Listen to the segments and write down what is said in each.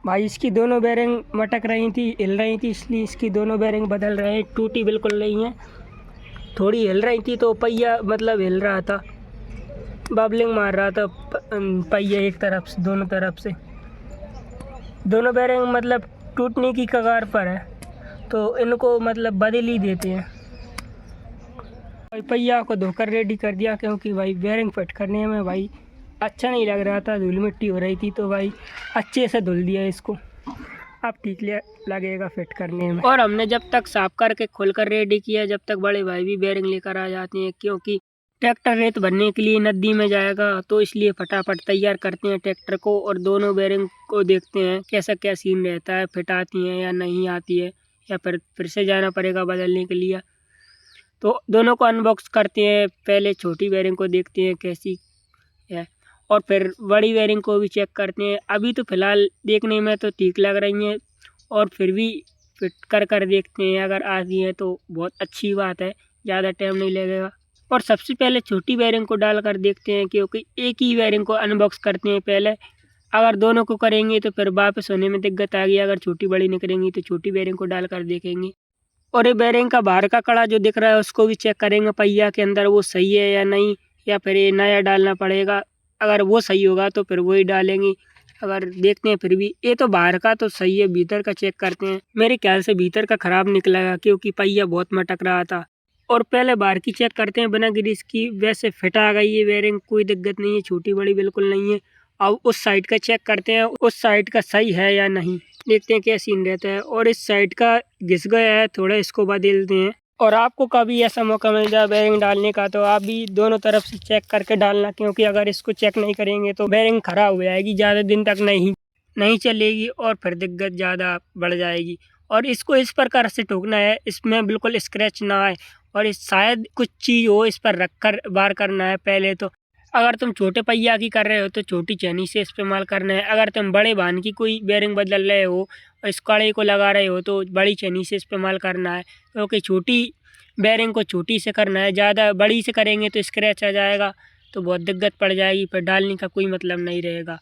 भाई इसकी दोनों बेरिंग मटक रही थी, हिल रही थी, इसलिए इसकी दोनों बेरिंग बदल रहे हैं। टूटी बिल्कुल नहीं है, थोड़ी हिल रही थी तो पहिया मतलब हिल रहा था, बबलिंग मार रहा था पहिया एक तरफ से, दोनों तरफ से। दोनों बेरिंग मतलब टूटने की कगार पर है, तो इनको मतलब बदल ही देते हैं। भाई पहिया को धोकर रेडी कर दिया, क्योंकि भाई बेरिंग फिट करने में भाई अच्छा नहीं लग रहा था, धूल मिट्टी हो रही थी, तो भाई अच्छे से धुल दिया इसको। अब ठीक लगेगा फिट करने में। और हमने जब तक साफ करके खोल कर रेडी किया, जब तक बड़े भाई भी बेरिंग लेकर आ जाते हैं, क्योंकि ट्रैक्टर रेत भरने के लिए नदी में जाएगा, तो इसलिए फटाफट तैयार करते हैं ट्रैक्टर को। और दोनों बेरिंग को देखते हैं कैसा क्या सीन रहता है, फिट आती हैं या नहीं आती है, या फिर से जाना पड़ेगा बदलने के लिए। तो दोनों को अनबॉक्स करते हैं, पहले छोटी बेरिंग को देखते हैं कैसी है, और फिर बड़ी बेरिंग को भी चेक करते हैं। अभी तो फ़िलहाल देखने में तो ठीक लग रही हैं, और फिर भी फिट कर देखते हैं, अगर आती हैं तो बहुत अच्छी बात है, ज़्यादा टाइम नहीं लगेगा। और सबसे पहले छोटी बेरिंग को डाल कर देखते हैं, क्योंकि एक ही बेरिंग को अनबॉक्स करते हैं पहले। अगर दोनों को करेंगे तो फिर वापस होने में दिक्कत आ गई, अगर छोटी बड़ी नहीं करेंगी तो छोटी बेरिंग को डाल कर देखेंगे। और ये बेरिंग का बाहर का कड़ा जो दिख रहा है उसको भी चेक करेंगे पहिया के अंदर वो सही है या नहीं, या फिर ये नया डालना पड़ेगा। अगर वो सही होगा तो फिर वही डालेंगे। अगर देखते हैं फिर भी ये तो बाहर का तो सही है, भीतर का चेक करते हैं। मेरे ख्याल से भीतर का ख़राब निकलेगा, क्योंकि पहिया बहुत मटक रहा था। और पहले बाहर की चेक करते हैं बिना ग्रीस की। वैसे फिट आ गई है बेरिंग, कोई दिक्कत नहीं है, छोटी बड़ी बिल्कुल नहीं है। अब उस साइड का चेक करते हैं, उस साइड का सही है या नहीं, देखते हैं क्या सीन रहता है। और इस साइड का घिस गया है थोड़ा, इसको बदलते हैं। और आपको कभी ऐसा मौका मिल जाए बेरिंग डालने का, तो आप भी दोनों तरफ से चेक करके डालना, क्योंकि अगर इसको चेक नहीं करेंगे तो बेरिंग खराब हो जाएगी, ज़्यादा दिन तक नहीं चलेगी, और फिर दिक्कत ज़्यादा बढ़ जाएगी। और इसको इस प्रकार से ठोकना है, इसमें बिल्कुल स्क्रैच ना आए, और इस शायद कुछ चीज़ हो इस पर रख कर बार करना है पहले तो। अगर तुम छोटे पहिया की कर रहे हो तो छोटी चैनी से इस्तेमाल करना है। अगर तुम बड़े भान की कोई बेरिंग बदल रहे हो और इस कड़े को लगा रहे हो तो बड़ी चैनी से इस्तेमाल करना है, क्योंकि छोटी बेरिंग को छोटी से करना है। ज़्यादा बड़ी से करेंगे तो स्क्रैच आ जाएगा, तो बहुत दिक्कत पड़ जाएगी, फिर डालने का कोई मतलब नहीं रहेगा।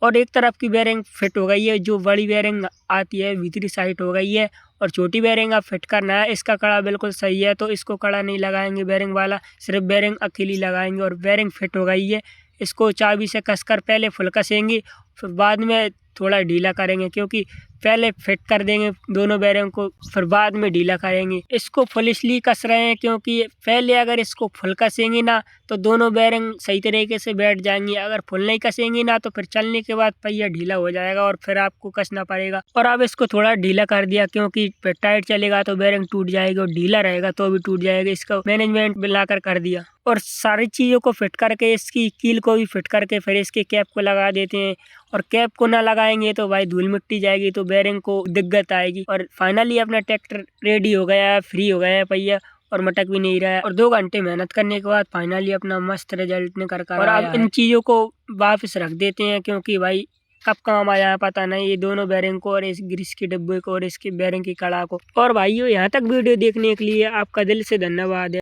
और एक तरफ की बेरिंग फिट हो गई है, जो बड़ी बेरिंग आती है भीतरी साइड हो गई है, और छोटी बेरिंग अब फिट करना है। इसका कड़ा बिल्कुल सही है, तो इसको कड़ा नहीं लगाएंगे बेरिंग वाला, सिर्फ बेरिंग अकेली लगाएंगे। और बेरिंग फिट हो गई है, इसको चाबी से कसकर पहले फुल कसेंगे, फिर बाद में थोड़ा ढीला करेंगे, क्योंकि पहले फिट कर देंगे दोनों बेरिंग को, फिर बाद में ढीला करेंगे। इसको फुल इसलिए कस रहे हैं क्योंकि पहले अगर इसको फुल कसेंगे ना तो दोनों बेरिंग सही तरीके से बैठ जाएंगी। अगर फुल नहीं कसेंगे ना तो फिर चलने के बाद पहिया ढीला हो जाएगा, और फिर आपको कसना पड़ेगा। और अब इसको थोड़ा ढीला कर दिया, क्योंकि फिर टाइट चलेगा तो बेरिंग टूट जाएगी, और ढीला रहेगा तो भी टूट जाएगा। इसका मैनेजमेंट मिलाकर कर दिया, और सारी चीज़ों को फिट करके इसकी कील को भी फिट करके फिर इसके कैप को लगा देते हैं। और कैप को ना लगाएंगे तो भाई धूल मिट्टी जाएगी, तो बेरिंग को दिक्कत आएगी। और फाइनली अपना ट्रैक्टर रेडी हो गया है, फ्री हो गया है पहिया, और मटक भी नहीं रहा है। और 2 घंटे मेहनत करने के बाद फाइनली अपना मस्त रिजल्ट निकल कर और अब इन चीज़ों को वापस रख देते हैं, क्योंकि भाई कब काम आ जाए पता नहीं, ये दोनों बेरिंग को और इस ग्रीस के डिब्बे को और इसके बेरिंग की कड़ा को। और भाइयों यहाँ तक वीडियो देखने के लिए आपका दिल से धन्यवाद है।